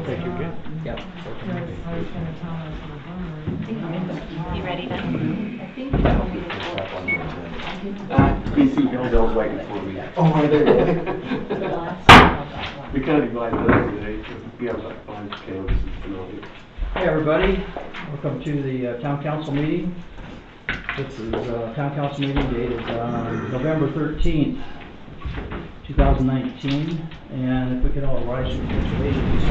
think you're good. Yep. You ready then? I think you told me to BC Bill's waiting for me. Oh, are they really? We kind of divided up today. We have like 5 canvases tonight. Hey everybody, welcome to the Town Council meeting. This is Town Council meeting dated November 13th, 2019. And if we could all rise to the allegiance.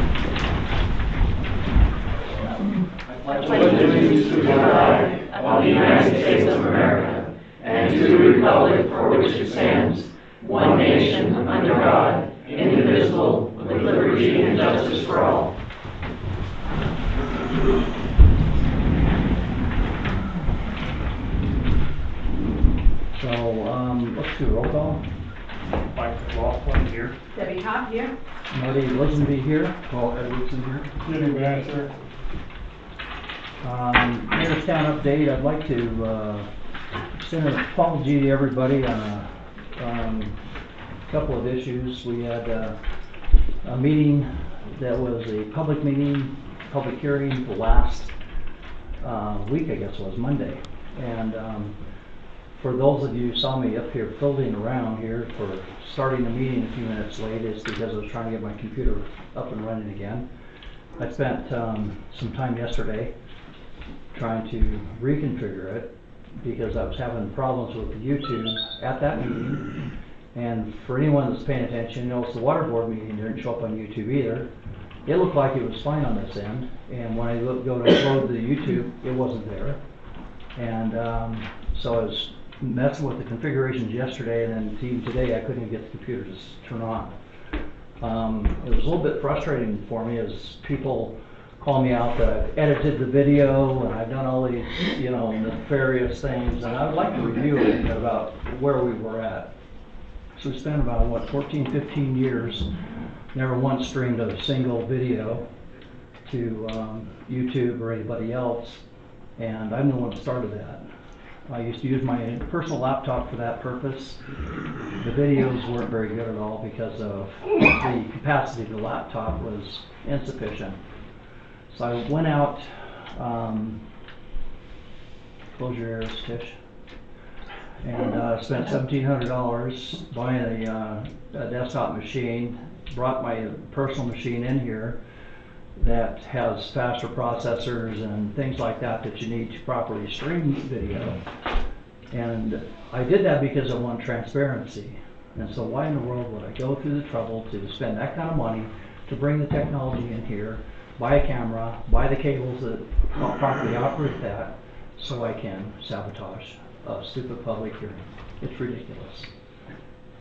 I pledge allegiance to the flag of the United States of America and to the republic for which it stands, one nation under God, indivisible, with liberty and justice for all. So let's do roll call. Mike Laughlin here. Debbie Cobb here. Marty Lisenby here. Paul Edwardson here. Jimmy Bannister. Here's a town update. I'd like to send an apology to everybody on a couple of issues. We had a meeting that was a public meeting, public hearing the last week, I guess it was Monday. And for those of you who saw me up here floating around here for starting the meeting a few minutes late, it's because I was trying to get my computer up and running again. I spent some time yesterday trying to reconfigure it because I was having problems with the YouTube at that meeting. And for anyone that's paying attention, knows the water board meeting didn't show up on YouTube either. It looked like it was fine on this end, and when I go to upload to the YouTube, it wasn't there. And so I was messing with the configurations yesterday, and then even today I couldn't even get the computer to turn on. It was a little bit frustrating for me as people call me out that I've edited the video and I've done all these, nefarious things, and I would like to review a little bit about where we were at. So we spent about, 14, 15 years, never once streamed a single video to YouTube or anybody else, and I'm the one that started that. I used to use my personal laptop for that purpose. The videos weren't very good at all because of the capacity of the laptop was insufficient. So I went out, close your ears, Tish, and spent $1,700 buying a desktop machine, brought my personal machine in here that has faster processors and things like that that you need to properly stream video. And I did that because I want transparency. And so why in the world would I go through the trouble to spend that kind of money to bring the technology in here, buy a camera, buy the cables that properly operate that, so I can sabotage a stupid public hearing? It's ridiculous.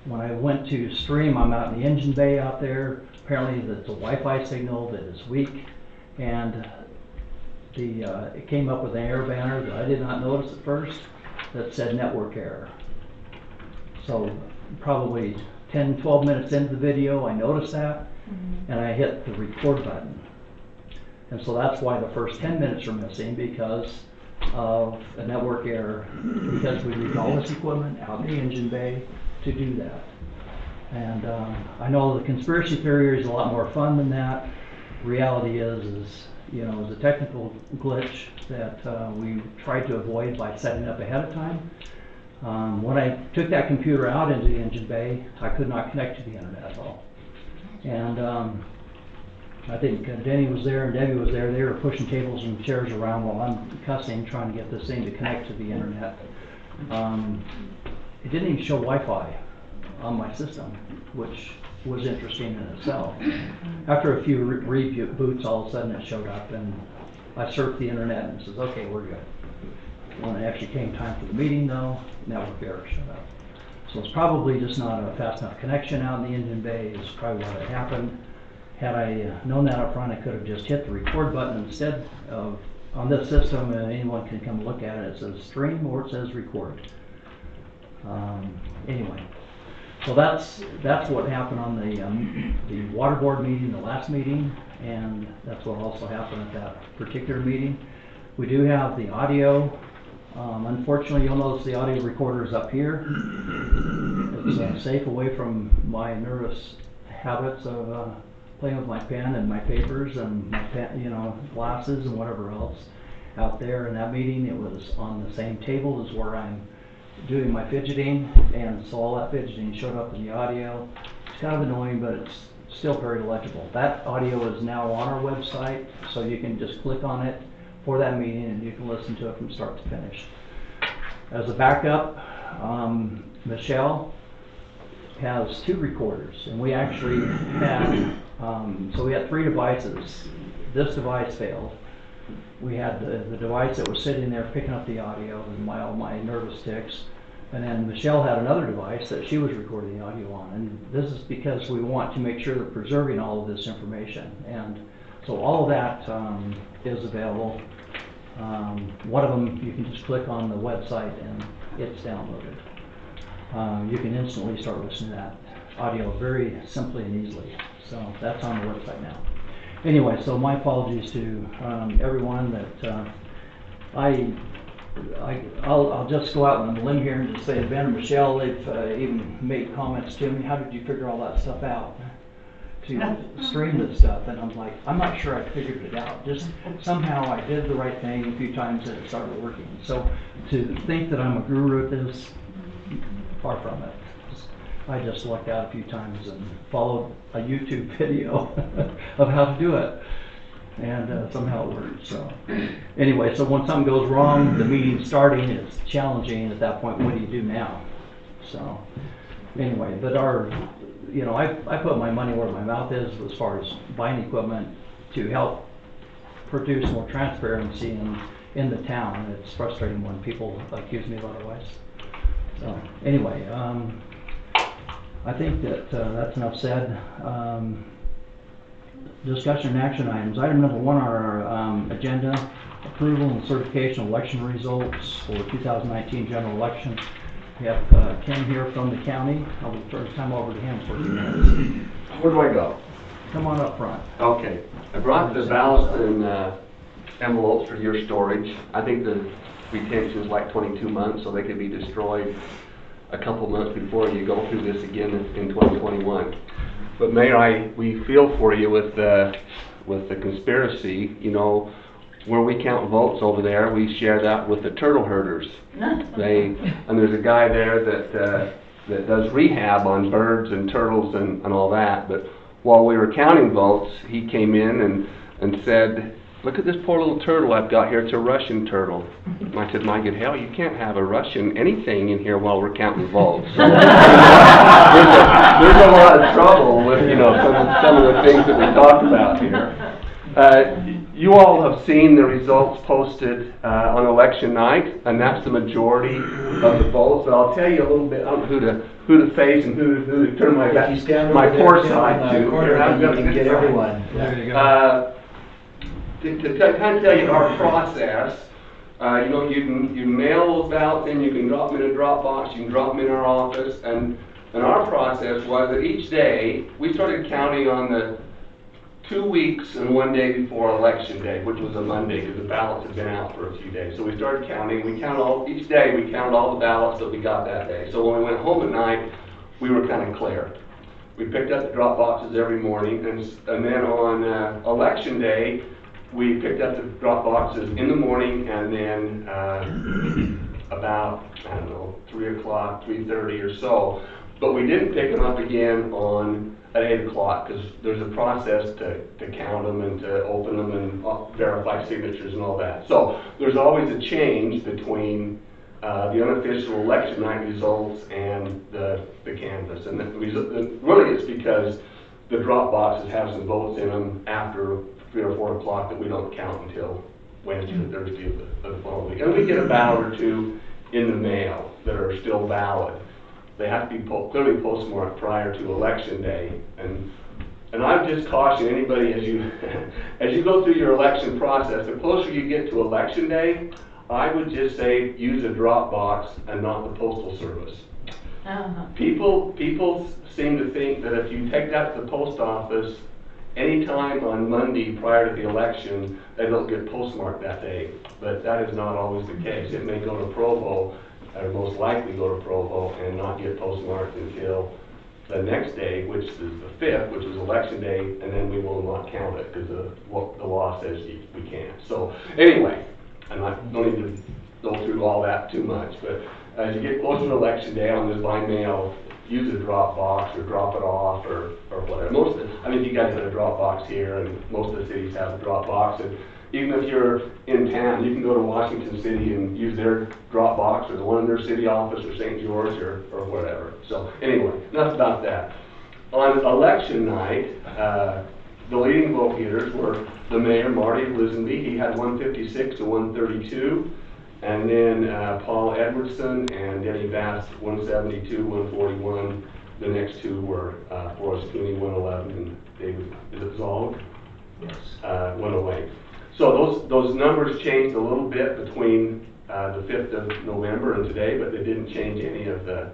When I went to stream, I'm out in the engine bay out there. Apparently the Wi-Fi signal that is weak, and it came up with an error banner that I did not notice at first that said network error. So probably 10, 12 minutes into the video, I noticed that, and I hit the record button. And so that's why the first 10 minutes are missing, because of a network error, because we need all this equipment out in the engine bay to do that. And I know the conspiracy theory is a lot more fun than that. Reality is a technical glitch that we tried to avoid by setting up ahead of time. When I took that computer out into the engine bay, I could not connect to the internet at all. And I think Denny was there and Debbie was there. They were pushing tables and chairs around while I'm cussing, trying to get this thing to connect to the internet. It didn't even show Wi-Fi on my system, which was interesting in itself. After a few reboots, all of a sudden it showed up, and I surfed the internet and it says, okay, we're good. When it actually came time for the meeting though, network error showed up. So it's probably just not a fast enough connection out in the engine bay is probably what had happened. Had I known that up front, I could have just hit the record button instead of, on this system, and anyone can come look at it, it says stream or it says record. Anyway, so that's what happened on the water board meeting, the last meeting, and that's what also happened at that particular meeting. We do have the audio Unfortunately, you'll notice the audio recorder is up here. It's safe away from my nervous habits of playing with my pen and my papers and my pen, glasses and whatever else. Out there in that meeting, it was on the same table as where I'm doing my fidgeting, and so all that fidgeting showed up in the audio. It's kind of annoying, but it's still very legible. That audio is now on our website, so you can just click on it for that meeting and you can listen to it from start to finish. As a backup, Michelle has 2 recorders, and we actually had, so we had 3 devices. This device failed. We had the device that was sitting there picking up the audio and all my nervous tics. And then Michelle had another device that she was recording the audio on. And this is because we want to make sure that we're preserving all of this information. And so all of that is available. One of them, you can just click on the website and it's downloaded. You can instantly start listening to that audio very simply and easily. So that's on the website now. Anyway, so my apologies to everyone that I'll just go out on a limb here and just say Ben and Michelle, they've even made comments to me, how did you figure all that stuff out to stream this stuff? And I'm like, I'm not sure I figured it out. Just somehow I did the right thing a few times and it started working. So to think that I'm a guru at this, far from it. I just lucked out a few times and followed a YouTube video of how to do it. And somehow it worked. So anyway, so when something goes wrong, the meeting's starting, it's challenging at that point, what do you do now? So anyway, but I put my money where my mouth is as far as buying equipment to help produce more transparency in the town. It's frustrating when people accuse me of otherwise. So anyway, I think that that's enough said. Discussion and action items. Item number 1 on our agenda, approval and certification of election results for 2019 general election. We have Ken here from the county. I'll turn the time over to him for a few minutes. Where do I go? Come on up front. Okay. I brought the ballots in envelopes for your storage. I think the retention is like 22 months, so they could be destroyed a couple months before you go through this again in 2021. But Mayor, we feel for you with the conspiracy. Where we count votes over there, we share that with the turtle herders. And there's a guy there that does rehab on birds and turtles and all that. But while we were counting votes, he came in and said, "Look at this poor little turtle I've got here. It's a Russian turtle." And I said, "My good hell, you can't have a Russian anything in here while we're counting votes." So, there's a lot of trouble with some of the things that we talked about here. You all have seen the results posted on election night, and that's the majority of the votes. But I'll tell you a little bit. I don't know who to face and who to turn my poor side to. You can get everyone. There you go. To kind of tell you our process, you mail those ballots in, you can drop them in a drop box, you can drop them in our office, and our process was that each day, we started counting on the 2 weeks and 1 day before election day, which was a Monday, because the ballots had been out for a few days. So we started counting, each day we counted all the ballots that we got that day. So when we went home at night, we were kind of clear. We picked up the drop boxes every morning, and then on election day, we picked up the drop boxes in the morning, and then about, 3 o'clock, 3:30 or so. But we didn't pick them up again at 8 o'clock, because there's a process to count them and to open them and verify signatures and all that. So there's always a change between the unofficial election night results and the canvass. And really it's because the drop boxes have some votes in them after 3 or 4 o'clock that we don't count until Wednesday or Thursday of the following week. And we get a ballot or two in the mail that are still valid. They have to be clearly postmarked prior to election day. And I would just caution anybody as you go through your election process, the closer you get to election day, I would just say use a drop box and not the postal service. People seem to think that if you take that to the post office anytime on Monday prior to the election, they don't get postmarked that day. But that is not always the case. It may go to Provo, or most likely go to Provo, and not get postmarked until the next day, which is the 5th, which is election day, and then we will not count it because the law says we can't. So anyway, don't need to go through all that too much, but as you get closer to election day on this by mail, use a drop box or drop it off or whatever. You guys have a drop box here, and most of the cities have a drop box. And even if you're in town, you can go to Washington City and use their drop box or the one in their city office or St. George or whatever. So anyway, enough about that. On election night, the leading vote getters were the mayor, Marty Lisenby. He had 156 to 132. And then Paul Edwardson and Denny Bass, 172, 141. The next two were Forrest Cooney, 111, and David, is it Zog? Yes. 108. So those numbers changed a little bit between the 5th of November and today, but they didn't change any of the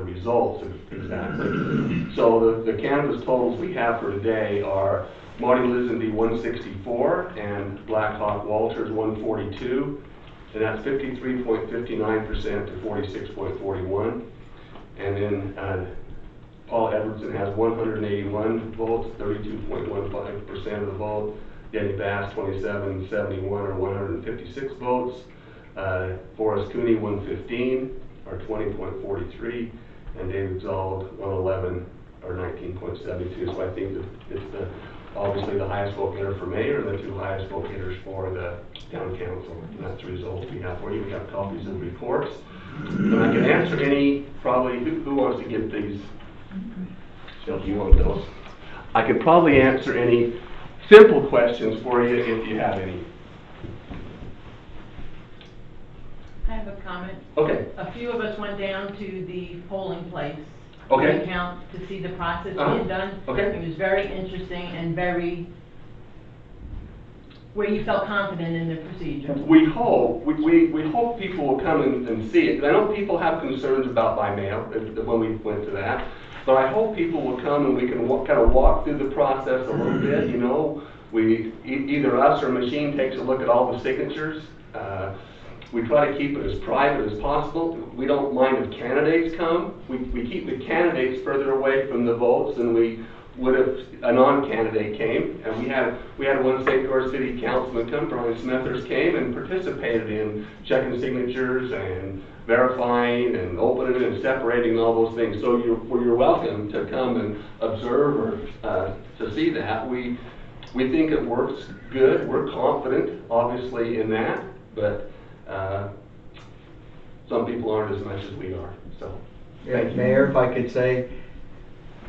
results exactly. So the canvas totals we have for today are Marty Lisenby 164 and Black Hawk Walters 142, and that's 53.59% to 46.41. And then Paul Edwardson has 181 votes, 32.15% of the vote. Denny Bass 2771 or 156 votes. Forrest Cooney 115 or 20.43, and David Zold 111 or 19.72. So I think that it's obviously the highest vote getter for mayor and the two highest vote getters for the town council. And that's the results we have for you. We have copies of the reports. And I can answer any, probably, who wants to get these? Phil, do you want those? I could probably answer any simple questions for you if you have any. I have a comment. Okay. A few of us went down to the polling place. Okay. To count, to see the process Uh-huh. being done. Okay. It was very interesting and very, where you felt confident in the procedure. We hope people will come and see it. I know people have concerns about by mail when we went to that, but I hope people will come and we can kind of walk through the process a little bit. You know, either us or a machine takes a look at all the signatures. We try to keep it as private as possible. We don't mind if candidates come. We keep the candidates further away from the votes than we would if a non-candidate came. And we had one St. George City Councilman come, Brian Smethers, came and participated in checking signatures and verifying and opening and separating all those things. So you're welcome to come and observe or to see that. We think it works good. We're confident, obviously, in that, but some people aren't as much as we are. So, Yeah, Mayor, if I could say,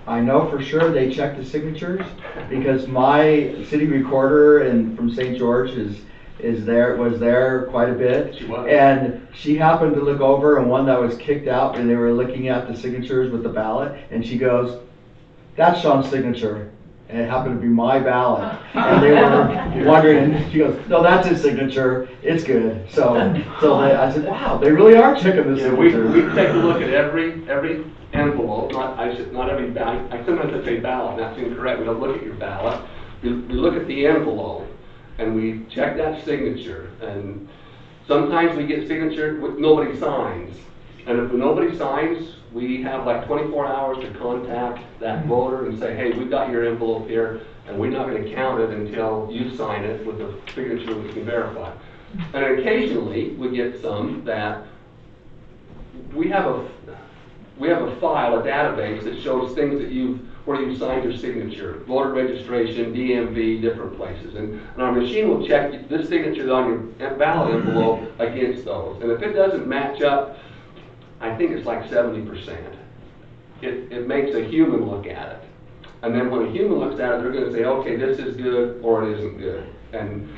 I know for sure they checked the signatures because my city recorder from St. George was there quite a bit. She was. And she happened to look over and one that was kicked out and they were looking at the signatures with the ballot and she goes, "That's Sean's signature." And it happened to be my ballot. And they were wondering, and she goes, "No, that's his signature. It's good." So I said, wow, they really are checking the yeah, we signatures. take a look at every envelope, not every ballot. I sometimes say ballot, that's incorrect. We don't look at your ballot. We look at the envelope and we check that signature. And sometimes we get signature with nobody signs. And if nobody signs, we have like 24 hours to contact that voter and say, "Hey, we've got your envelope here, and we're not going to count it until you sign it with a signature we can verify." And occasionally, we get some that we have a file, a database that shows things that where you signed your signature, voter registration, DMV, different places, and our machine will check this signature on your ballot envelope against those. And if it doesn't match up, I think it's like 70%. It makes a human look at it. And then when a human looks at it, they're going to say, okay, this is good or it isn't good. And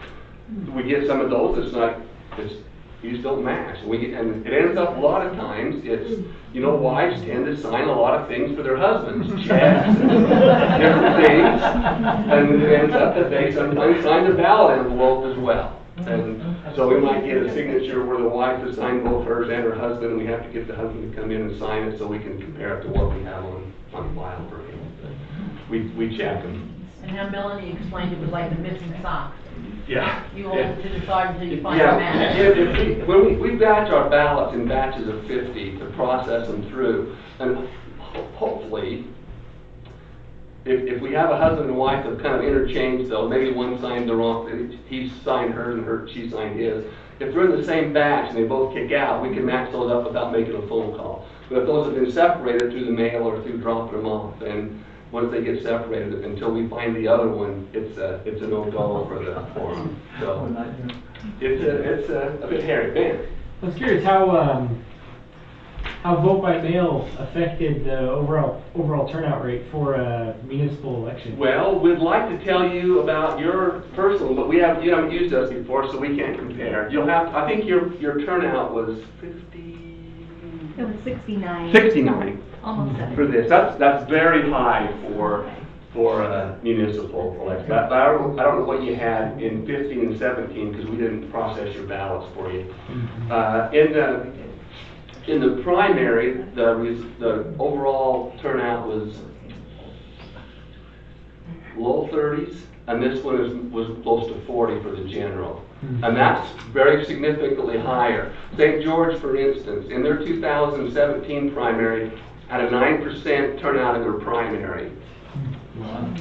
we get some of those, you just don't match. And it ends up a lot of times, wives tend to sign a lot of things for their husbands, checks, and different things. And it ends up that they sometimes sign the ballot envelope as well. And so we might get a signature where the wife has signed both hers and her husband, and we have to get the husband to come in and sign it so we can compare it to what we have on file for him. We check them. And how Melanie explained it was like the missing socks. Yeah. You hold it to the side until you find a Yeah, match. when we batch our ballots in batches of 50 to process them through, and hopefully, if we have a husband and wife that kind of interchange though, maybe one signed the wrong, he signed hers and she signed his. If they're in the same batch and they both kick out, we can match those up without making a phone call. But if those have been separated through the mail or through dropping them off, then once they get separated, until we find the other one, it's a no-go for them. So it's a bit hairy. Ben? I was curious how vote by mail affected the overall turnout rate for a municipal election. Well, we'd like to tell you about your personal, but you haven't used us before, so we can't compare. I think your turnout was 50. It was 69. 69 Almost 70. for this. That's very high for municipal election. But I don't know what you had in 15 and 17 because we didn't process your ballots for you. In the primary, the overall turnout was low 30s, and this one was close to 40 for the general. And that's very significantly higher. St. George, for instance, in their 2017 primary, had a 9% turnout in their primary.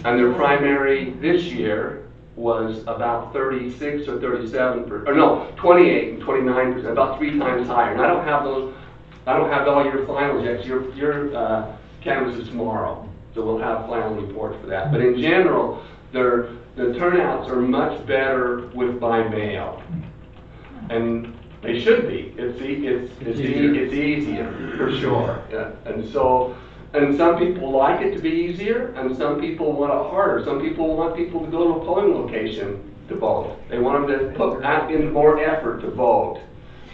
And their primary this year was about 36 or 37, or no, 28 and 29%, about 3 times higher. And I don't have all your finals yet. Your canvas is tomorrow, so we'll have final reports for that. But in general, the turnouts are much better with by mail, and they should be. It's easier for sure. Yeah. And some people like it to be easier, and some people want it harder. Some people want people to go to a polling location to vote. They want them to put in more effort to vote,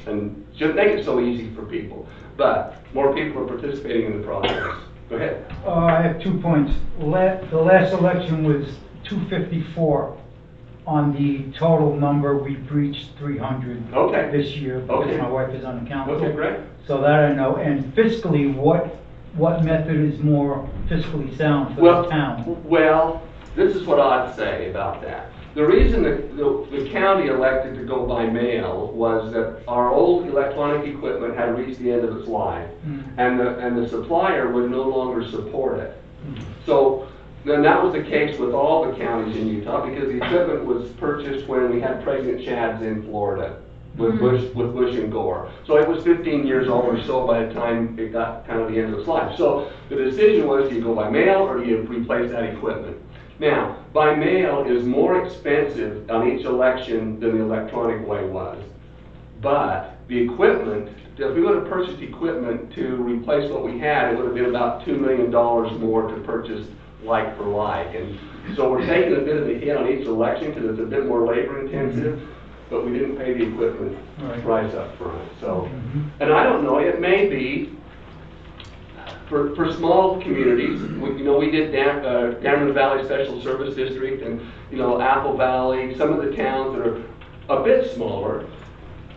and just make it so easy for people. But more people are participating in the process. Go ahead. I have 2 points. The last election was 254 on the total number. We breached 300 Okay. this year because Okay. my wife is on the council. Okay, great. So that I know. And fiscally, what method is more fiscally sound for the town? Well, this is what I'd say about that. The reason that the county elected to go by mail was that our old electronic equipment had reached the end of its life, and the supplier would no longer support it. So then that was the case with all the counties in Utah, because the equipment was purchased when we had President Chads in Florida with Bush and Gore. So it was 15 years old or so by the time it got kind of the end of its life. So the decision was, do you go by mail or do you replace that equipment? Now, by mail is more expensive on each election than the electronic way was. But the equipment, if we would have purchased equipment to replace what we had, it would have been about $2 million more to purchase like for like. And so we're taking a bit of a hit on each election because it's a bit more labor intensive, but we didn't pay the equipment price up front. So, and I don't know, it may be, for small communities, we did Dameron Valley Special Service District and, Apple Valley, some of the towns that are a bit smaller,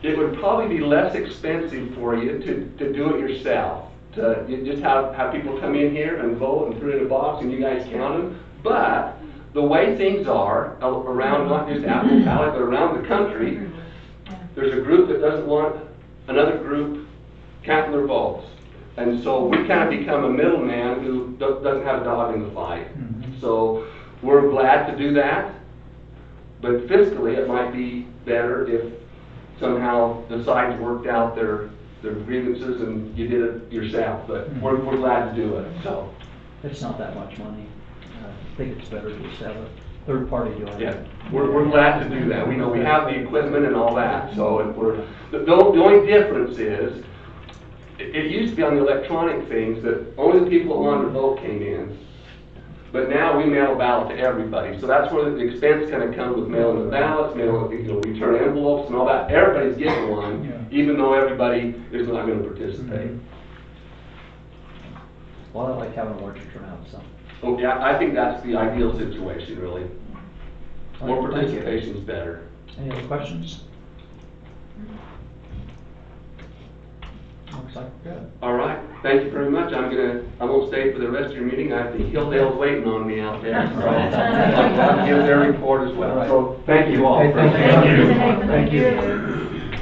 it would probably be less expensive for you to do it yourself. You just have people come in here and vote and put it in a box and you guys count them. But the way things are around not just Apple Valley, but around the country, there's a group that doesn't want another group counting their votes. And so we kind of become a middleman who doesn't have a dog in the fight. So we're glad to do that, but fiscally it might be better if somehow the sides worked out their grievances and you did it yourself. But we're glad to do it. So It's not that much money. I think it's better to just have a third party do it. yeah, we're glad to do that. We know we have the equipment and all that. So the only difference is, it used to be on the electronic things that only the people that wanted to vote came in. But now we mail a ballot to everybody. So that's where the expense kind of comes with mailing the ballots, return envelopes and all that. Everybody's getting one, even though everybody is not going to participate. Well, I like having a larger turnout, so. Oh, yeah, I think that's the ideal situation, really. More All right, thank you. participation is better. Any other questions? Looks like we're good. All right, thank you very much. I won't stay for the rest of your meeting. I think Hilldale's waiting on me out there, so I'll give their report as well. So, thank you all. Hey, thank you. Thank you.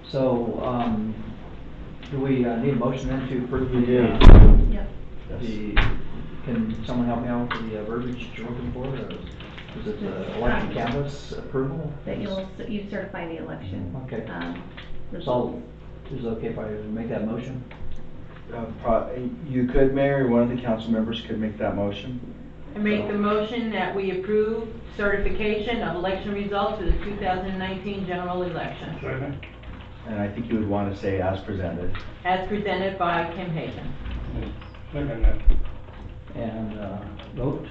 So, do we need a motion then to approve the, Yep. can someone help me out with the verbiage that you're looking for? Is it the election canvas approval? That you certify the election. Okay. So, Results. is it okay if I make that motion? You could, Mayor, one of the council members could make that motion. I make the motion that we approve certification of election results for the 2019 general election, Second? And I think you would want to say as presented. as presented by Kim Hagan. Second that. And, vote?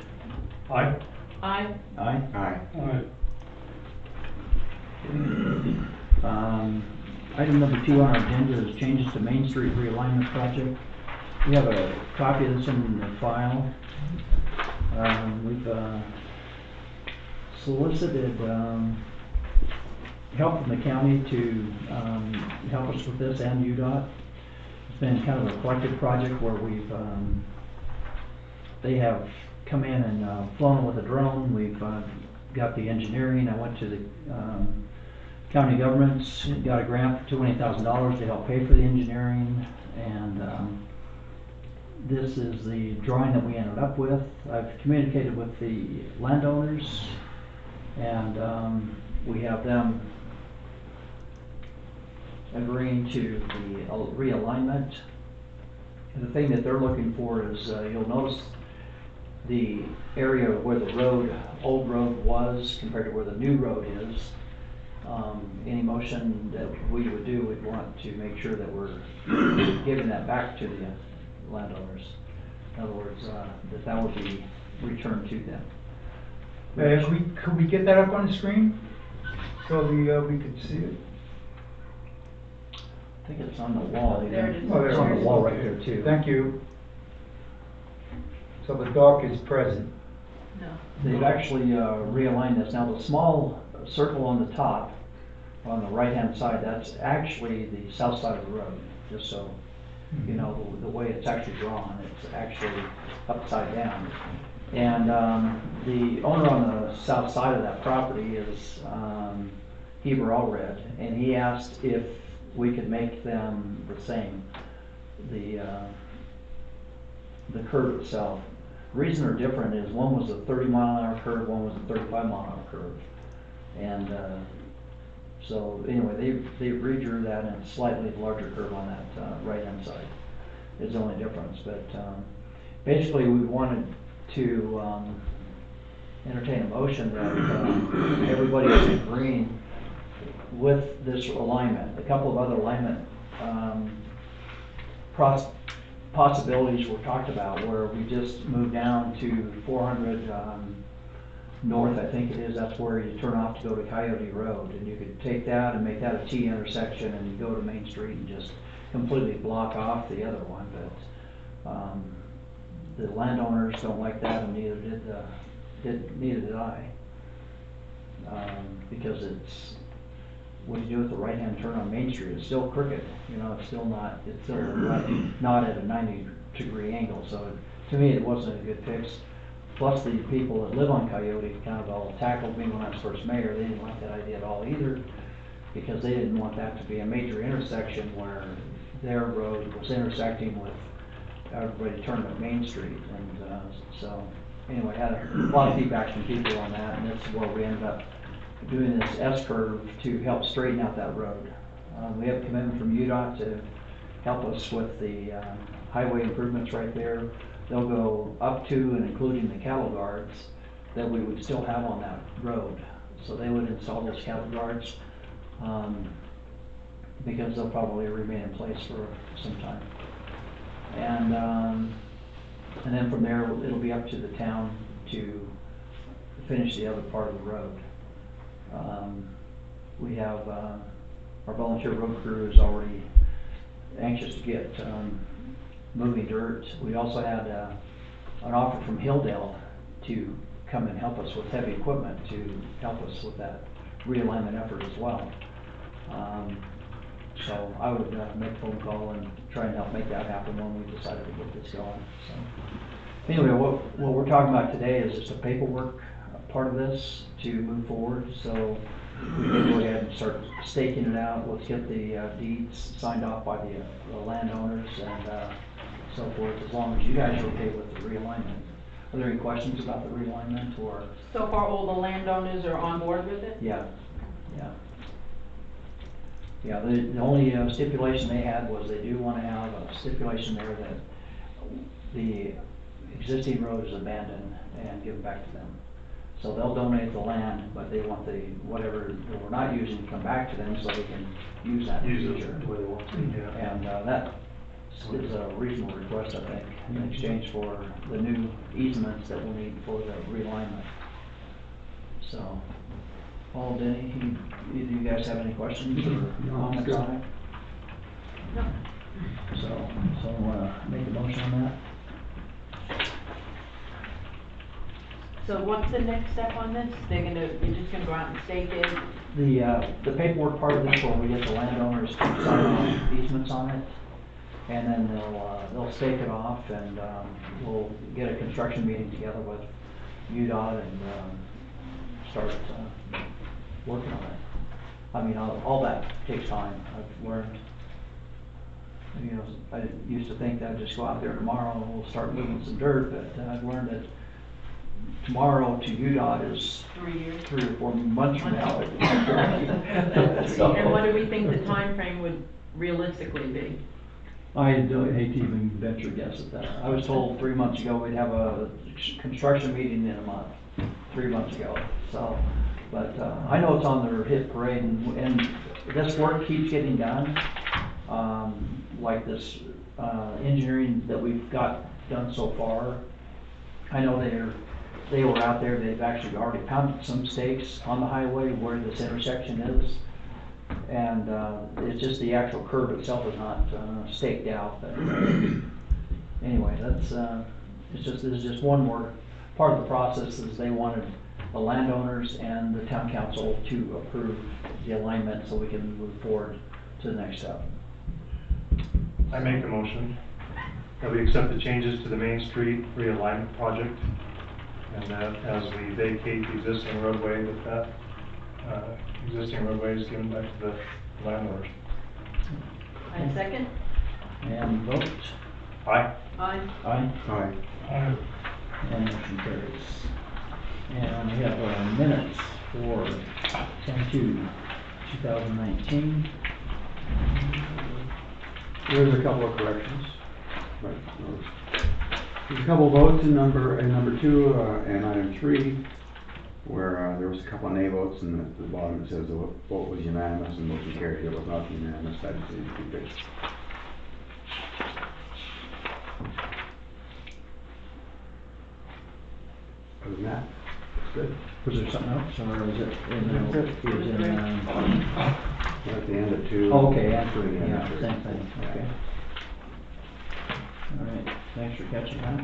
Aye. Aye. Aye. Aye. Aye. Item number 2 on our agenda is changes to Main Street realignment project. We have a copy of this in the file. We've solicited help from the county to help us with this and UDOT. It's been kind of a collective project where we've they have come in and flown with a drone. We've got the engineering. I went to the county governments, got a grant for $20,000 to help pay for the engineering, and this is the drawing that we ended up with. I've communicated with the landowners, and we have them agreeing to the realignment. And the thing that they're looking for is, you'll notice the area where the old road was compared to where the new road is. Any motion that we would do, we'd want to make sure that we're giving that back to the landowners. In other words, that would be returned to them. Could we get that up on the screen so we could see it? I think it's on the wall. There it is. Oh, there It's on it the is. wall right there too. Thank you. So the dock is present. No. They've actually realigned this. Now the small circle on the top, on the right-hand side, that's actually the south side of the road, just so you know the way it's actually drawn. It's actually upside down. And the owner on the south side of that property is Heber Allred, and he asked if we could make them the same, the curve itself. The reason they're different is one was a 30-mile-an-hour curve, one was a 35-mile-an-hour curve. And so anyway, they redrew that, and it's slightly larger curve on that right-hand side is the only difference. But basically we wanted to entertain a motion that everybody is agreeing with this alignment. A couple of other alignment possibilities were talked about, where we just moved down to 400 north, I think it is. That's where you turn off to go to Coyote Road, and you could take that and make that a T intersection and go to Main Street and just completely block off the other one. But the landowners don't like that, and neither did I, because it's, when you do it the right-hand turn on Main Street, it's still crooked. You know, it's still not at a 90-degree angle. So to me, it wasn't a good fix. Plus, the people that live on Coyote kind of all tackled me when I was first mayor. They didn't like that idea at all either, because they didn't want that to be a major intersection where their road was intersecting with everybody turning at Main Street. And so anyway, I had a lot of feedback from people on that, and that's where we ended up doing this S-curve to help straighten out that road. We have a commitment from UDOT to help us with the highway improvements right there. They'll go up to and including the cattle guards that we would still have on that road. So they would install those cattle guards because they'll probably remain in place for some time. And then from there, it'll be up to the town to finish the other part of the road. We have our volunteer road crew is already anxious to get moving dirt. We also had an offer from Hilldale to come and help us with heavy equipment to help us with that realignment effort as well. So I would make a phone call and try and help make that happen when we decided to get this going, so. Anyway, what we're talking about today is just a paperwork part of this to move forward, so we can go ahead and start staking it out. Let's get the deeds signed off by the landowners and so forth, as long as you guys are okay with the realignment. Are there any questions about the realignment or? So far, all the landowners are on board with it? Yeah, yeah. Yeah, the only stipulation they had was they do want to have a stipulation there that the existing road is abandoned and given back to them. So they'll donate the land, but they want the, whatever that we're not using to come back to them so they can use that in the Use future. it the way they want to, yeah. And that is a reasonable request, I think, in exchange for the new easements that we'll need for the realignment. So, Paul, Denny, either you guys have any questions or comments on it? No. So make a motion on that? So what's the next step on this? You're just gonna go out and stake it? The paperwork part of this, where we get the landowners to sign off easements on it, and then they'll stake it off, and we'll get a construction meeting together with UDOT and start working on it. I mean, all that takes time. I've learned, you know, I used to think that I'd just go out there tomorrow and we'll start moving some dirt, but I've learned that tomorrow to UDOT is 3 years? 3 or 4 months from now. And what do we think the time frame would realistically be? I hate to even venture a guess at that. I was told 3 months ago we'd have a construction meeting in a month, 3 months ago. So, but I know it's on their hit parade, and this work keeps getting done. Like this engineering that we've got done so far. I know they were out there, they've actually already pounded some stakes on the highway where this intersection is. And it's just the actual curve itself is not staked out. But anyway, that's this is just one more part of the process. Is they wanted the landowners and the town council to approve the alignment so we can move forward to the next step. I make the motion that we accept the changes to the Main Street realignment project, and that as we vacate the existing roadway, that existing roadway is given back to the landlords. And second? And vote. Aye. Aye. Aye. Aye. And motion carries. And we have minutes for 10/2/2019. There's a couple of corrections. Right. There's a couple of votes in number 2 and item 3, where there was a couple of nay votes, and at the bottom it says the vote was unanimous and motion carried. It was not unanimous. That just needs to be fixed. Other than that, it's good. Was there something else, or is it in That's it. it was in, We're at the end of 2. oh, okay, after, Yeah, yeah, after. same thing, Yeah. okay. All right, thanks for catching that.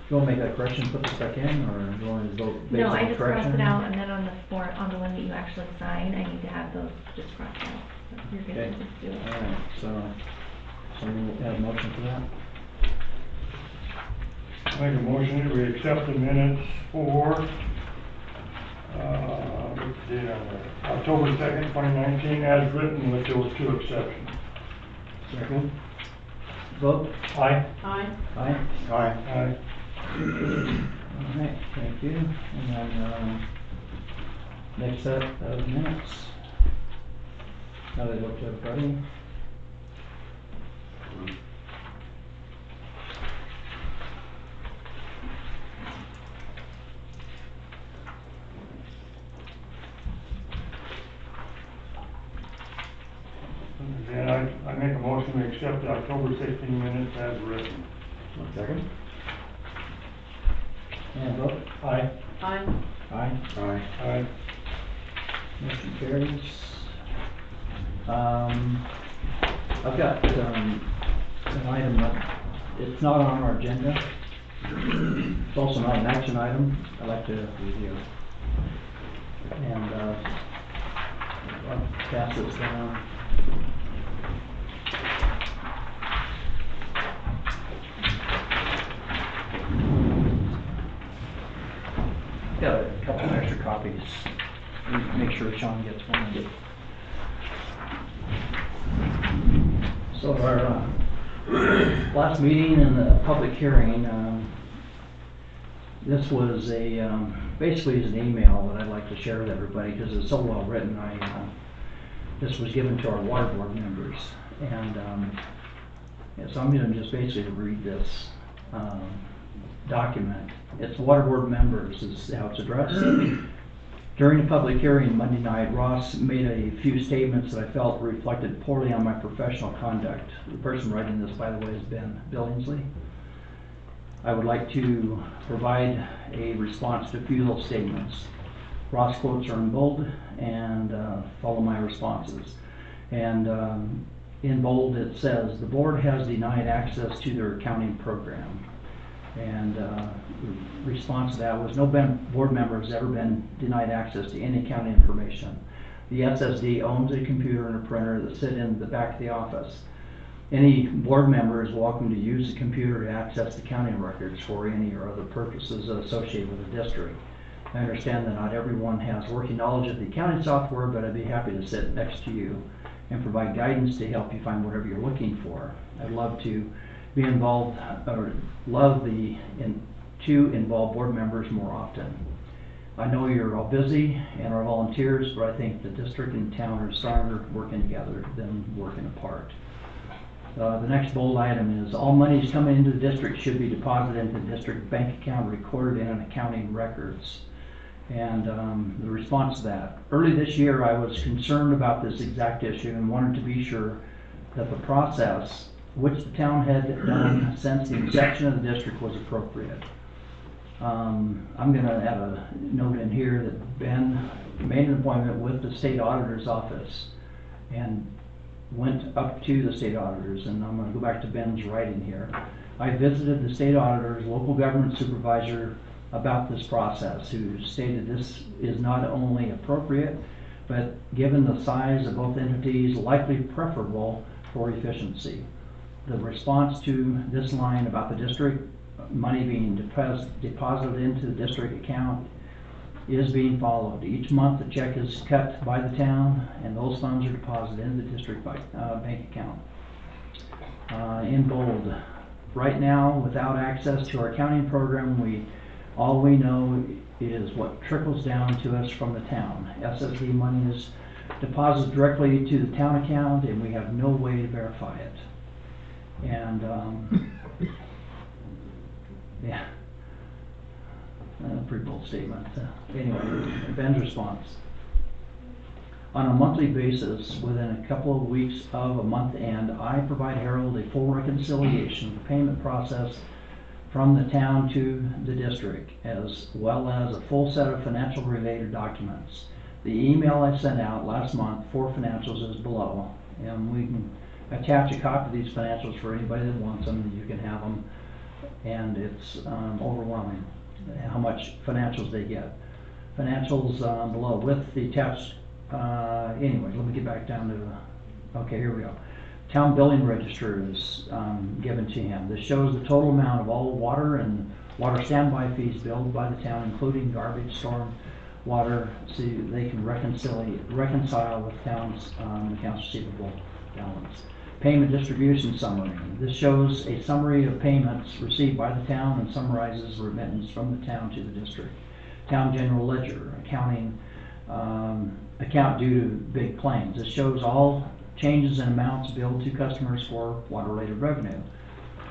You wanna make that correction, put this back in, or you wanna vote based No, on I the just crossed correction? it out, and then on the form, on the one that you actually sign, I need to have those just crossed out. So you're good Okay. to just do it. All right, so we'll have a motion for that. Make a motion that we accept the minutes for, what's the date on there? October 2nd, 2019, as written with those 2 exceptions. Second. Vote. Aye. Aye. Aye. Aye. Aye. All right, thank you. And then, next set of minutes. How they look to everybody? And I make a motion to accept the October 16 minutes as written. 1 second. And vote. Aye. Aye. Aye. Aye. Aye. Motion carries. I've got, an item that, it's not on our agenda. It's also not an action item I'd like to review. And, I'll pass this down. Got a couple extra copies. Make sure Sean gets one. So our last meeting and the public hearing, this was basically is an email that I'd like to share with everybody because it's so well written. This was given to our water board members, and so I'm going to just basically read this document. It's water board members is how it's addressed. During the public hearing Monday night, Ross made a few statements that I felt reflected poorly on my professional conduct. The person writing this, by the way, is Ben Billingsley. I would like to provide a response to a few of those statements. Ross quotes are in bold and follow my responses. And in bold it says, the board has denied access to their accounting program. And the response to that was no board member has ever been denied access to any accounting information. The SSD owns a computer and a printer that sit in the back of the office. Any board member is welcome to use the computer to access the accounting records for any or other purposes associated with the district. I understand that not everyone has working knowledge of the accounting software, but I'd be happy to sit next to you and provide guidance to help you find whatever you're looking for. I'd love to be involved, or to involve board members more often. I know you're all busy and are volunteers, but I think the district and town are stronger working together than working apart. The next bold item is all monies coming into the district should be deposited into the district bank account recorded in accounting records. And the response to that. Early this year I was concerned about this exact issue and wanted to be sure that the process which the town had done since the inception of the district was appropriate. I'm going to add a note in here that Ben made an appointment with the state auditor's office and went up to the state auditors, and I'm going to go back to Ben's writing here. I visited the state auditor's local government supervisor about this process, who stated this is not only appropriate, but given the size of both entities, likely preferable for efficiency. The response to this line about the district money being deposited into the district account is being followed. Each month the check is cut by the town and those funds are deposited into the district bank account. In bold, right now without access to our accounting program, all we know is what trickles down to us from the town. SSD money is deposited directly to the town account and we have no way to verify it. And yeah, pretty bold statement. Anyway, Ben's response. On a monthly basis, within a couple of weeks of a month end, I provide Harold a full reconciliation of the payment process from the town to the district, as well as a full set of financial related documents. The email I sent out last month for financials is below, and we can attach a copy of these financials for anybody that wants them. You can have them, and it's overwhelming how much financials they get. Financials below with the attached, anyway, let me get back down to, okay, here we go. Town billing register is given to him. This shows the total amount of all water and water standby fees billed by the town, including garbage, storm, water, so they can reconcile with town's accounts receivable balance. Payment distribution summary. This shows a summary of payments received by the town and summarizes remittance from the town to the district. Town general ledger, accounting, account due to big claims. This shows all changes in amounts billed to customers for water-related revenue.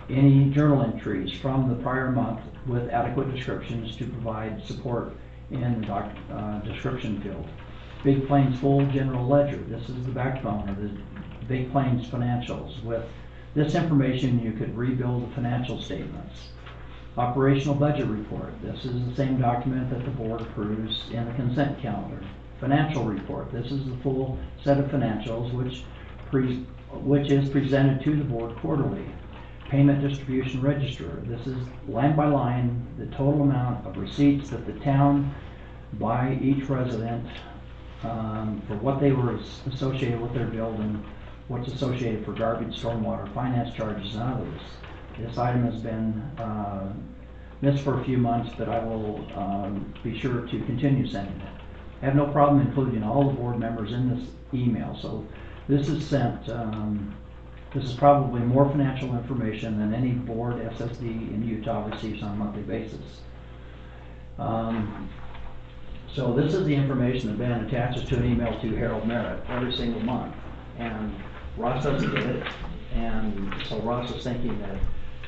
Any journal entries from the prior month with adequate descriptions to provide support in the description field. Big Plains full general ledger. This is the backbone of the Big Plains financials. With this information, you could rebuild the financial statements. Operational budget report. This is the same document that the board approves in the consent calendar. Financial report. This is the full set of financials which is presented to the board quarterly. Payment distribution register. This is line by line the total amount of receipts that the town by each resident for what they were associated with their building, what's associated for garbage, stormwater, finance charges, and others. This item has been missed for a few months, but I will be sure to continue sending it. I have no problem including all the board members in this email, so this is sent, this is probably more financial information than any board SSD in Utah receives on a monthly basis. So this is the information that Ben attaches to an email to Harold Merritt every single month. And Ross doesn't get it, and so Ross is thinking that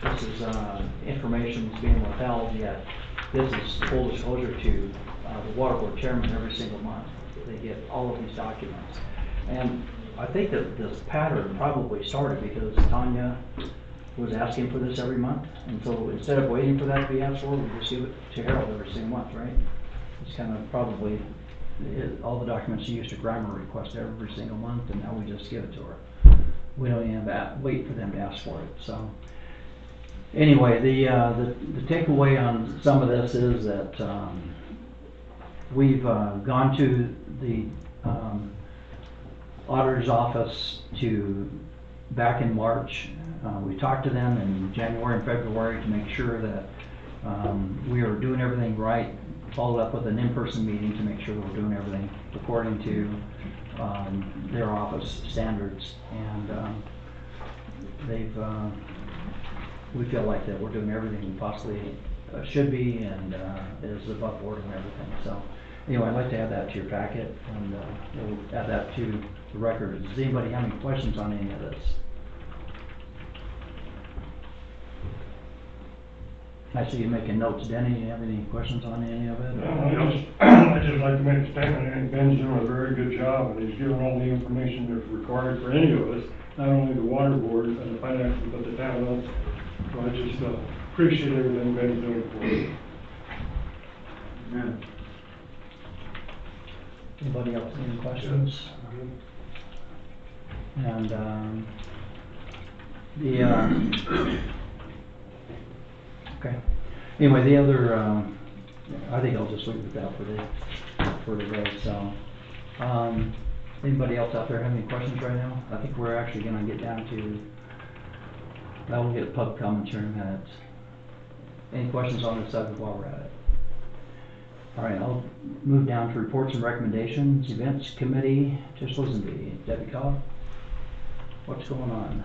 this is information that's being withheld, yet this is full disclosure to the water board chairman every single month. They get all of these documents. And I think that this pattern probably started because Tanya was asking for this every month. And so instead of waiting for that to be asked for, we just give it to Harold every single month, right? It's kind of probably all the documents she used to grammar request every single month, and now we just give it to her. We don't even wait for them to ask for it. So anyway, the takeaway on some of this is that we've gone to the auditor's office back in March. We talked to them in January and February to make sure that we are doing everything right. Followed up with an in-person meeting to make sure that we're doing everything according to their office standards, and we feel like that we're doing everything we possibly should be, and is above board and everything. So anyway, I'd like to add that to your packet, and we'll add that to the record. Does anybody have any questions on any of this? I see you making notes. Denny, you have any questions on any of it? I'd just like to make a statement. I think Ben's doing a very good job, and he's given all the information that's required for any of us, not only the water board and the finance, but the town also. So I just appreciate everything Ben's doing for us. Amen. Anybody else any questions? And okay. Anyway, the other, I think I'll just leave it at that for today. So, anybody else out there have any questions right now? I think we're actually going to get down to. Now we'll get public comments here in a minute. Any questions on this subject while we're at it? All right, I'll move down to reports and recommendations. Events committee, Tish Lisenby, Debbie Cobb. What's going on?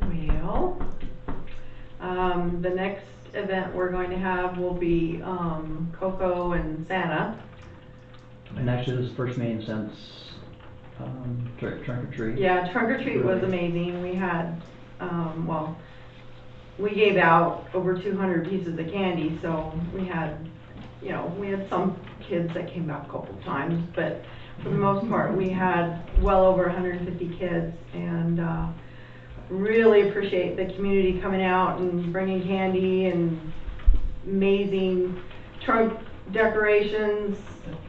Well, the next event we're going to have will be Coco and Santa. And actually, this is the first meeting since Trunk or Treat. Yeah, Trunk or Treat was amazing. We had, we gave out over 200 pieces of candy, so we had some kids that came back a couple of times, but for the most part, we had well over 150 kids, and really appreciate the community coming out and bringing candy and amazing trunk decorations.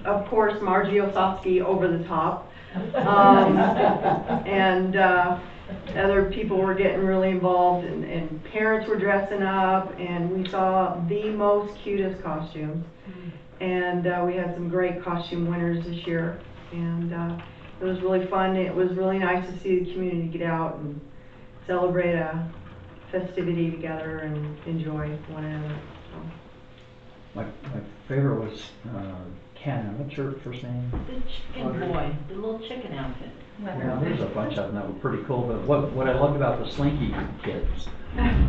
Of course, Margie Osofsky over the top. And other people were getting really involved, and parents were dressing up, and we saw the most cutest costumes. And we had some great costume winners this year, and it was really fun. It was really nice to see the community get out and celebrate a festivity together and enjoy one another. So. My favorite was Cannon. What's her first name? The chicken boy, the little chicken outfit. Yeah, there's a bunch of them that were pretty cool. But what I loved about the Slinky kids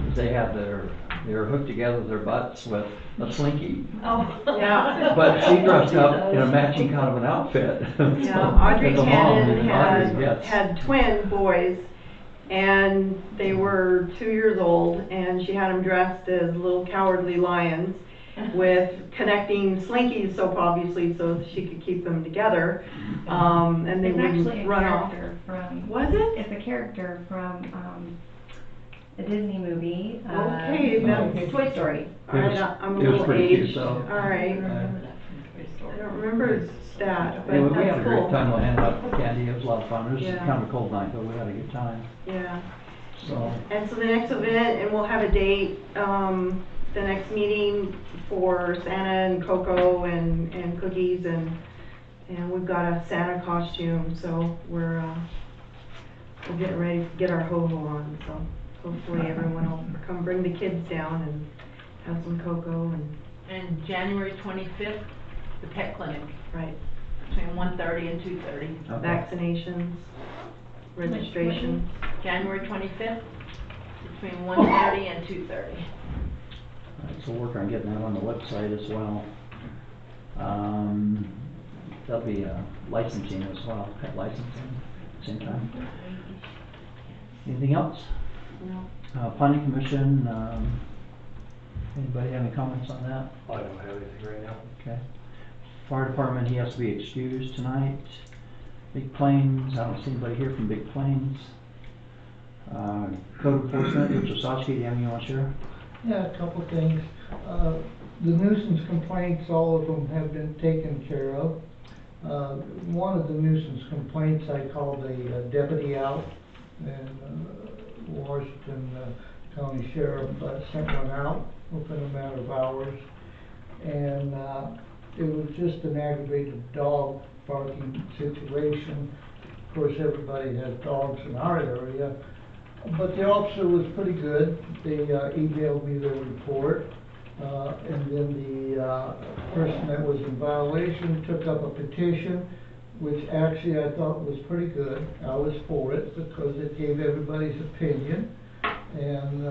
is they had they were hooked together with their butts with a Slinky. Oh, yeah. But she dressed up in a matching kind of an outfit. Yeah, Audrey The mom, Cannon even Audrey, yes. had twin boys, and they were 2 years old, and she had them dressed as little cowardly lions with connecting slinkies soap, obviously, so she could keep them together, and they It's wouldn't actually a run off. character from. Was it? It's a character from a Disney movie. Okay, that's Toy Story. I'm a It was little pretty cute, aged. so. All right. I don't remember that, but Anyway, we had that's a great cool. time handing out candy. It was a lot of fun. It was Yeah. kind of a cold night, but we had a good time. Yeah. So. And so the next event, and we'll have a date, the next meeting for Santa and Coco and cookies And we've got a Santa costume, so we're getting ready to get our ho-ho on, so hopefully everyone will come bring the kids down and have some cocoa And January 25th, the pet clinic, right, between 1:30 and 2:30. Okay. vaccinations, registration. January 25th, between 1:30 and 2:30. All right, so work on getting that on the website as well. There'll be licensing as well, pet licensing, same time. Anything else? No. Planning Commission, anybody have any comments on that? I don't have anything right now. Okay. Fire Department, he has to be excused tonight. Big Plains, I don't see anybody here from Big Plains. Code Enforcement, Rich Osowski, do you have anything you want to share? Yeah, a couple things. The nuisance complaints, all of them have been taken care of. One of the nuisance complaints, I called a deputy out, and Washington County Sheriff sent one out within a matter of hours. And it was just an aggravated dog barking situation. Of course, everybody has dogs in our area. But the officer was pretty good. They emailed me their report. And then the person that was in violation took up a petition, which actually I thought was pretty good. I was for it because it gave everybody's opinion. And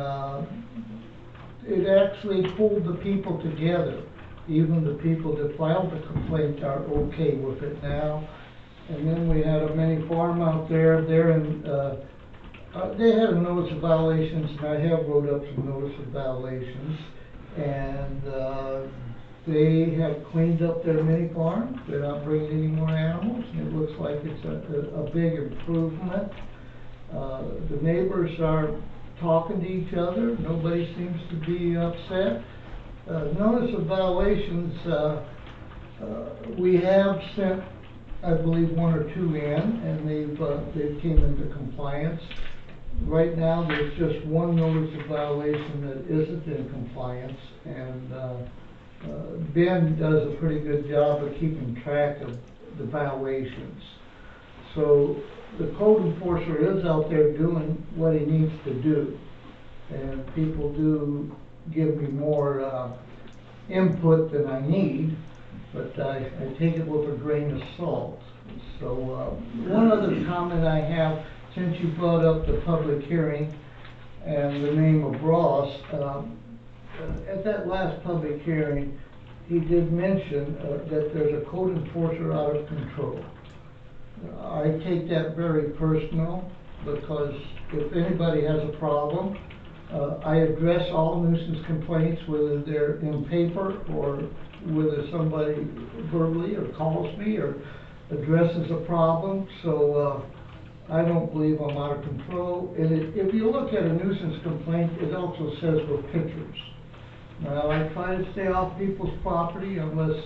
it actually pulled the people together. Even the people that filed the complaint are okay with it now. And then we had a mini farm out there. They're in, they had a notice of violations, and I have wrote up some notice of violations. And they have cleaned up their mini farm. They're not bringing any more animals, and it looks like it's a big improvement. The neighbors are talking to each other. Nobody seems to be upset. Notice of violations, we have sent, I believe, 1 or 2 in, and they've came into compliance. Right now, there's just 1 notice of violation that isn't in compliance, and Ben does a pretty good job of keeping track of the violations. So the code enforcer is out there doing what he needs to do, and people do give me more input than I need, but I take it with a grain of salt. So one other comment I have, since you brought up the public hearing and the name of Ross, at that last public hearing, he did mention that there's a code enforcer out of control. I take that very personal, because if anybody has a problem, I address all nuisance complaints, whether they're in paper or whether somebody verbally or calls me or addresses a problem. So I don't believe I'm out of control. And if you look at a nuisance complaint, it also says with pictures. Now, I try to stay off people's property unless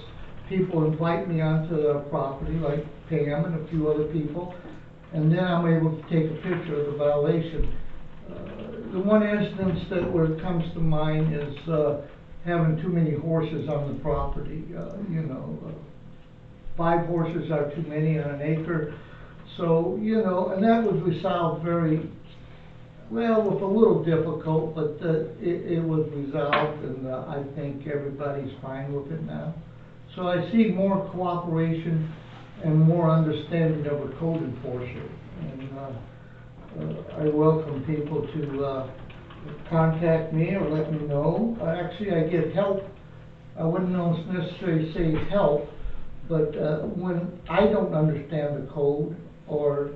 people invite me onto their property, like Pam and a few other people, and then I'm able to take a picture of the violation. The one instance that comes to mind is having too many horses on the property. 5 horses are too many on an acre. So, and that was resolved very well, with a little difficult, but it was resolved, and I think everybody's fine with it now. So I see more cooperation and more understanding of a code enforcer, and I welcome people to contact me or let me know. Actually, I get help. I wouldn't necessarily say help, but when I don't understand the code or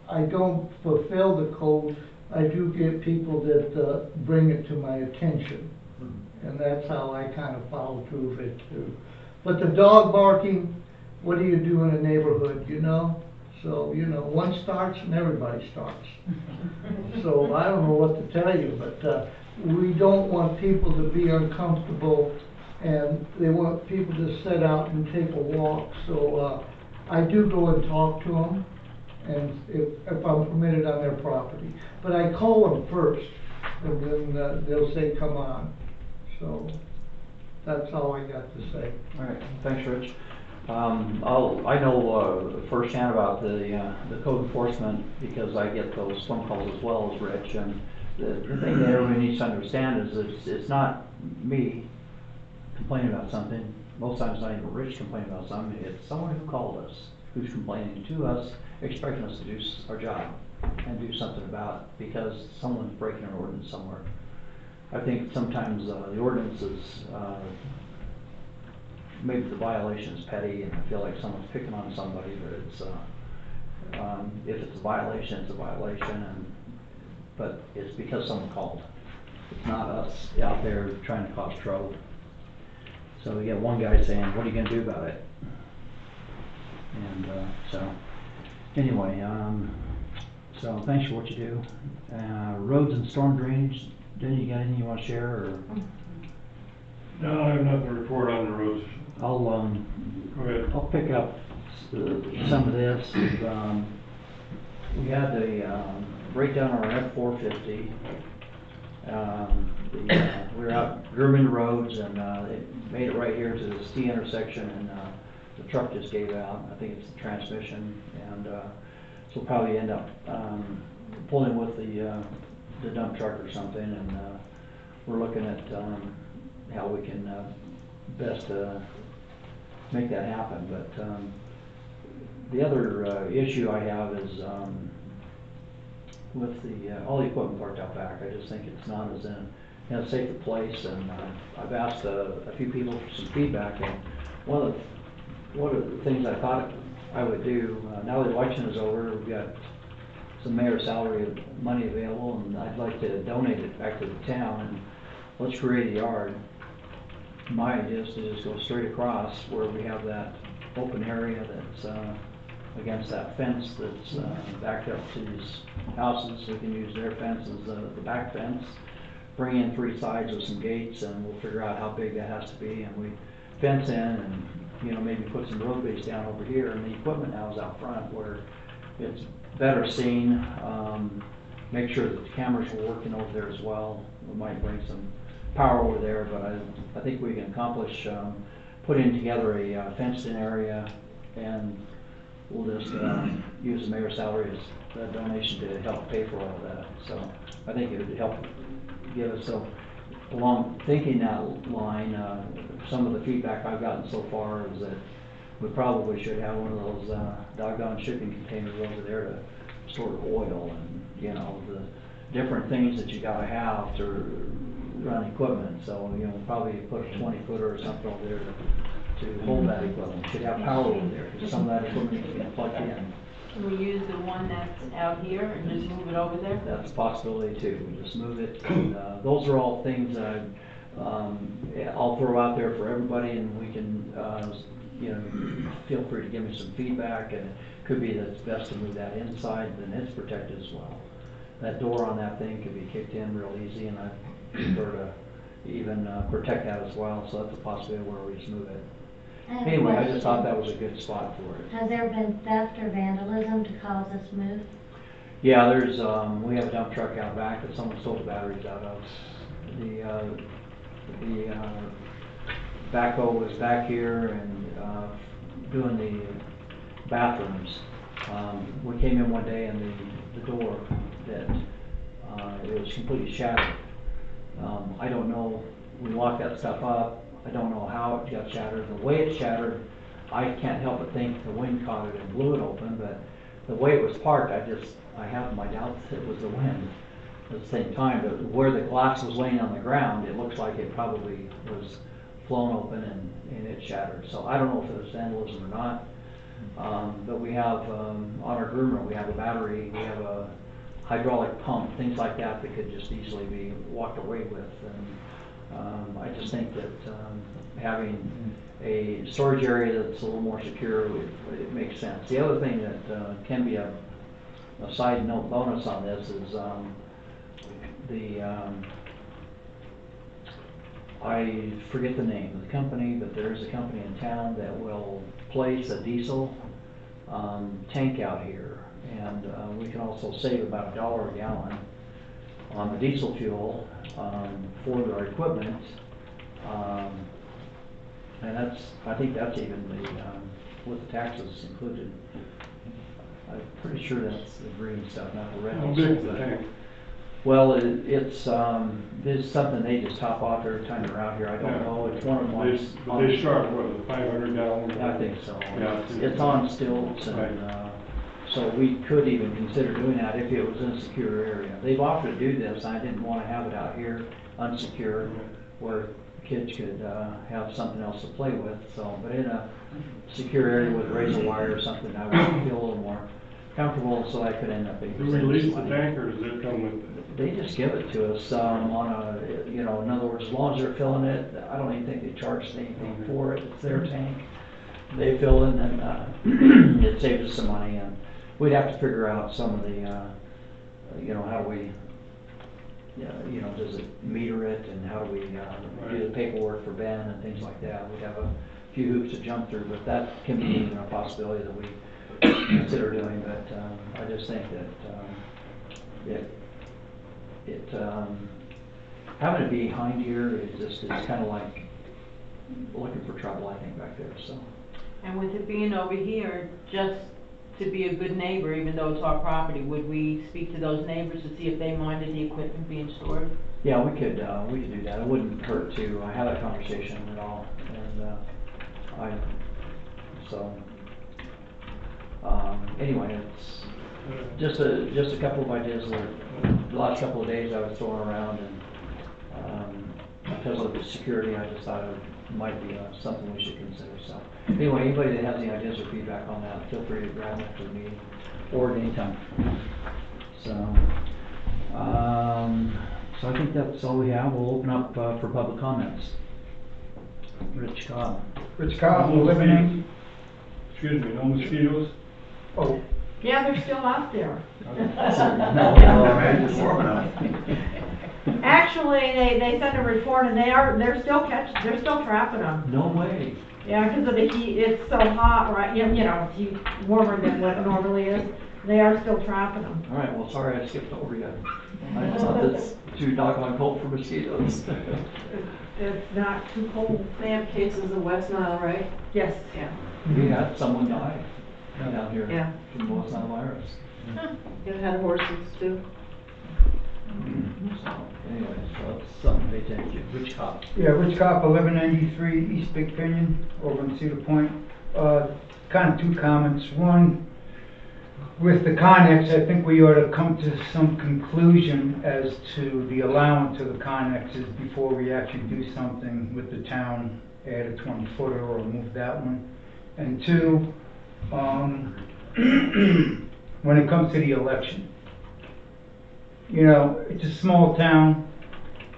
I don't fulfill the code, I do get people that bring it to my attention. And that's how I kind of follow through with it too. But the dog barking, what do you do in a neighborhood, So, one starts and everybody starts. So I don't know what to tell you, but we don't want people to be uncomfortable, and they want people to sit out and take a walk. So I do go and talk to them, and if I'm permitted on their property. But I call them first, and then they'll say, come on. So that's all I got to say. All right, thanks, Rich. I know firsthand about the code enforcement because I get those phone calls as well as Rich. And the thing that everybody needs to understand is it's not me complaining about something. Most times not even Rich complaining about something. It's someone who called us, who's complaining to us, expecting us to do our job and do something about it because someone's breaking an ordinance somewhere. I think sometimes the ordinance is maybe the violation is petty, and I feel like someone's picking on somebody, but it's if it's a violation, it's a violation, but it's because someone called. It's not us out there trying to cause trouble. So we get one guy saying, "What are you going to do about it?" And so anyway, so thanks for what you do. Roads and storm drainage. Denny, you got anything you want to share? Or? No, I have nothing to report on the roads. Go ahead. I'll pick up some of this. We had a breakdown on our F-450. We were out grooming the roads, and it made it right here to this T intersection, and the truck just gave out. I think it's the transmission, and so we'll probably end up pulling with the dump truck or something, and we're looking at how we can best make that happen. But the other issue I have is with all the equipment parked out back. I just think it's not as in a safe place, and I've asked a few people for some feedback, and one of the things I thought I would do, now the election is over, we've got some mayor's salary money available, and I'd like to donate it back to the town, and let's create a yard. My idea is to just go straight across where we have that open area that's against that fence that's backed up to these houses. We can use their fence as the back fence, bring in 3 sides with some gates, and we'll figure out how big that has to be, and we fence in and maybe put some road base down over here, and the equipment now is out front where it's better seen. Make sure that the cameras are working over there as well. We might bring some power over there, but I think we can accomplish putting together a fenced-in area, and we'll just use the mayor's salary as a donation to help pay for all of that. So I think it would help give us, so along thinking that line, some of the feedback I've gotten so far is that we probably should have one of those doggone shipping containers over there to store oil and the different things that you gotta have to run equipment. So probably put a 20-footer or something over there to hold that equipment. Should have power over there because some of that equipment needs to be plugged in. Can we use the one that's out here and just move it over there? That's a possibility too. We just move it. And, those are all things that I'll throw out there for everybody, and we can, feel free to give me some feedback. And it could be that it's best to move that inside, then it's protected as well. That door on that thing could be kicked in real easy, and I prefer to even protect that as well. So that's a possibility where we just move it. Anyway, I just thought that was a good spot for it. Has there been theft or vandalism to cause this move? Yeah, there's we have a dump truck out back that someone stole the batteries out of. The backhoe was back here and doing the bathrooms. We came in one day and the door that it was completely shattered. I don't know. We locked that stuff up. I don't know how it got shattered. The way it shattered, I can't help but think the wind caught it and blew it open, but the way it was parked, I have my doubts it was the wind at the same time. But where the glass was laying on the ground, it looks like it probably was flown open and it shattered. So I don't know if it was vandalism or not. But we have, on our groomer, we have a battery, we have a hydraulic pump, things like that that could just easily be walked away with. And I just think that having a storage area that's a little more secure, it makes sense. The other thing that can be a side note bonus on this is I forget the name of the company, but there is a company in town that will place a diesel tank out here, and we can also save about $1 a gallon on the diesel fuel for our equipment, And I think that's even with the taxes included. I'm pretty sure that's the green stuff, not the red. How big is the tank? Well, it's something they just top off every time they're out here. I don't know. It's one of them. But they start, what, with 500 gallons? I think so. Yeah, It's on stilts, and Right. so we could even consider doing that if it was in a secure area. They've offered to do this, and I didn't want to have it out here unsecure where kids could have something else to play with. So, but in a secure area with razor wire or something, I would feel a little more comfortable, so I could end up being. Do we lease the tank, or does it come with it? They just give it to us on a, in other words, as long as they're filling it, I don't even think they charge us anything for it. It's their tank. They fill it, and it saves us some money, and we'd have to figure out some of the, how do we, does it meter it, and how do we do the paperwork for Ben and things like that. We'd have a few hoops to jump through, but that can be even a possibility that we consider doing. But I just think that having it behind here is just, it's kind of like looking for trouble, I think, back there, so. And with it being over here, just to be a good neighbor, even though it's our property, would we speak to those neighbors to see if they minded the equipment being stored? Yeah, we could do that. It wouldn't hurt to have that conversation at all, and anyway, it's just a couple of ideas that the last couple of days I was throwing around, and because of the security, I just thought it might be something we should consider. So anyway, anybody that has any ideas or feedback on that, feel free to grab them after the meeting or at any time. So so I think that's all we have. We'll open up for public comments. Rich Cobb. Rich Cobb, 1180. Excuse me, no mosquitoes? Oh, Yeah, they're still out there. Actually, they sent a report and they're still trapping them. No way. Yeah, because of the heat, it's so hot, right, it's warmer than what it normally is. They are still trapping them. All right, well, sorry I skipped over you. I thought that's too doggone cold for mosquitoes. It's not too cold. They have cases of West Nile, right? Yes. Yeah. We had someone die down here Yeah. from West Nile virus. It had horses too. So anyway, so that's something to pay attention to. Rich Cobb. yeah, Rich Cobb, 1193 East Big Pinion, over in Cedar Point. Kind of two comments. One, with the Connex, I think we ought to come to some conclusion as to the allowance of the Connexes before we actually do something with the town, add a 20-footer or move that one. And two, when it comes to the election, it's a small town,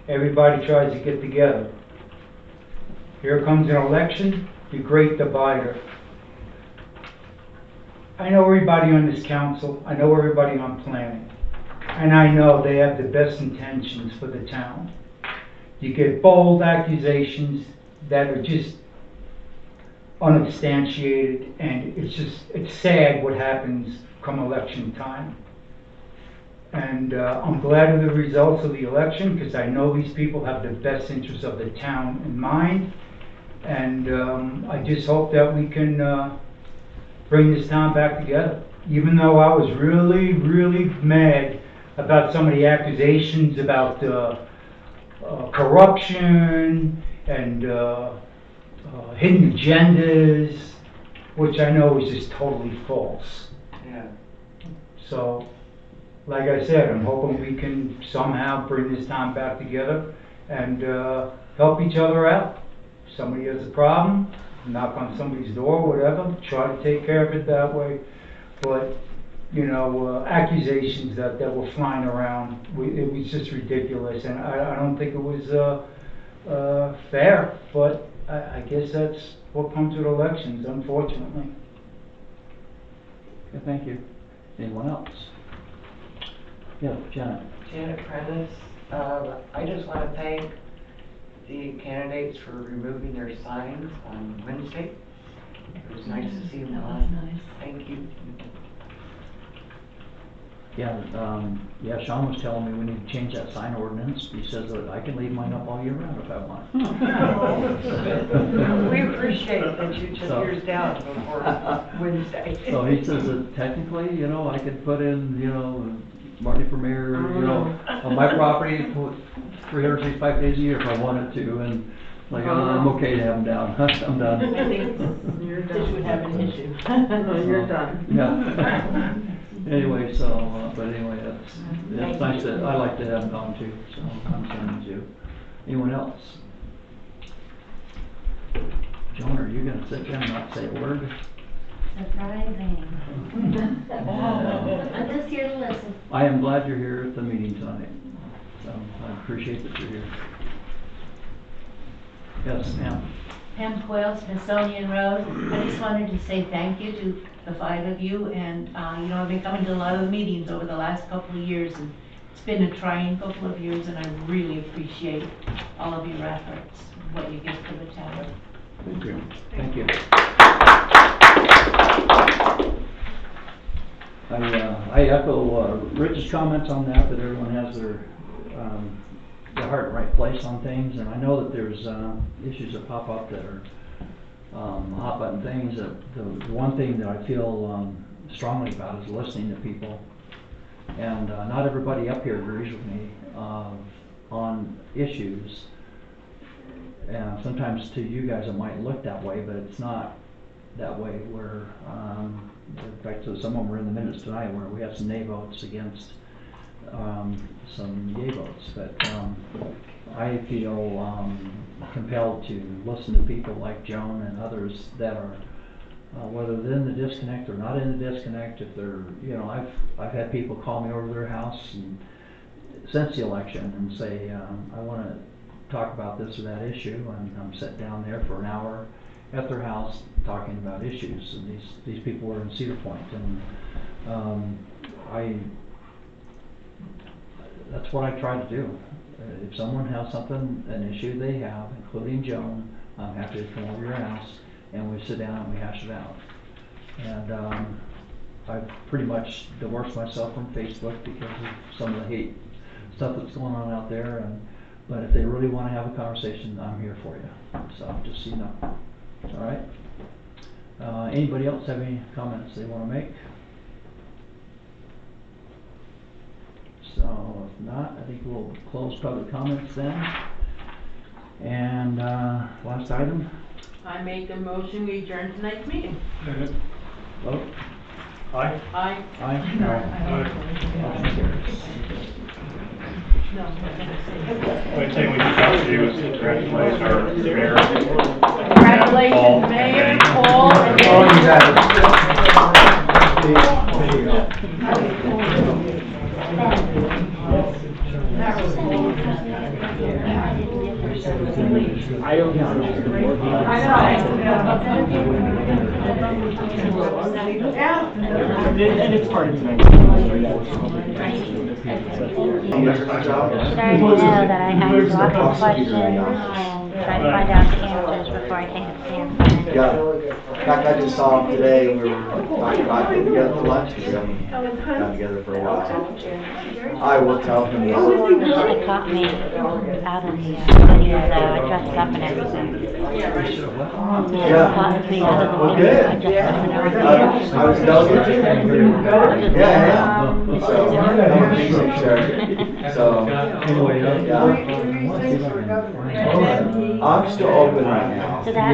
everybody tries to get together. Here comes an election, the great divider. I know everybody on this council, I know everybody on planning, and I know they have the best intentions for the town. You get bold accusations that are just unsubstantiated, and it's sad what happens come election time. And I'm glad of the results of the election, because I know these people have the best interests of the town in mind, and I just hope that we can bring this town back together. Even though I was really, really mad about some of the accusations about corruption and hidden agendas, which I know is just totally false. Yeah. So, like I said, I'm hoping we can somehow bring this town back together and help each other out. If somebody has a problem, knock on somebody's door, whatever, try to take care of it that way. But, accusations that were flying around, it was just ridiculous, and I don't think it was fair, but I guess that's what comes with elections, unfortunately. Okay, thank you. Anyone else? Yeah, Janet. Janet Prentice. I just want to thank the candidates for removing their signs on Wednesday. It was nice to see them That was gone. nice. Thank you. Yeah, Sean was telling me we need to change that sign ordinance. He says that I can leave mine up all year round if I want. We appreciate that you took So- yours down before Wednesday. So he says that technically, you know, I could put in, you know, Marty for mayor, you know, on my property, put 365 days a year if I wanted to, and like, I'm okay to have them down. I'm done. I think this would have an issue. You're done. Yeah. Anyway, so, but anyway, it's nice that, I like to have them gone too, so I'm sending you. Anyone else? Joan, are you gonna sit there and not say a word? Surprising. I'm just here to listen. I am glad you're here at the meeting tonight, so I appreciate that you're here. Yes, ma'am. Pam Coyle, Smithsonian Road. I just wanted to say thank you to the 5 of you, and, you know, I've been coming to a lot of the meetings over the last couple of years, and it's been a trying couple of years, and I really appreciate all of your efforts, what you give to the town. Thank you. Thank you. I echo Rich's comments on that everyone has their heart in the right place on things, and I know that there's issues that pop up that are hot button things. The one thing that I feel strongly about is listening to people, and not everybody up here agrees with me on issues. And sometimes to you guys it might look that way, but it's not that way. Where in fact, so some of them were in the minutes tonight where we had some nay votes against some yay votes, but I feel compelled to listen to people like Joan and others that are whether they're in the disconnect or not in the disconnect. If they're, you know, I've had people call me over to their house and, since the election and say, I want to talk about this or that issue, and I'm sitting down there for an hour at their house talking about issues, and these people were in Cedar Point, and that's what I try to do. If someone has something, an issue they have, including Joan, I'm happy to come over your house and we sit down and we hash it out. And I've pretty much divorced myself from Facebook because of some of the hate stuff that's going on out there. But if they really want to have a conversation, I'm here for you. So just so you know. All right. Anybody else have any comments they want to make? So if not, I think we'll close public comments then. And last item. I make a motion, we adjourn tonight's meeting. Vote. Aye. Aye. Aye. Motion carries. No. The only thing we can talk to you is congratulate our mayor. Congratulations, Mayor, Paul, and Oh, you got I don't know. And it's part of tonight. Should I know that I have lots of questions and try to find out the answers before I take a stand? Yeah. In fact, I just saw him today, and we were talking about getting together for lunch, because we haven't gotten together for a while. I will tell him. They caught me out in the video though, I dressed up and everything. Yeah. Caught me out of the Well, video, good. I dressed up and everything. I was delegating. Yeah. So, I'm a big share. So, Anyway, yeah. I'm still open right now. So that,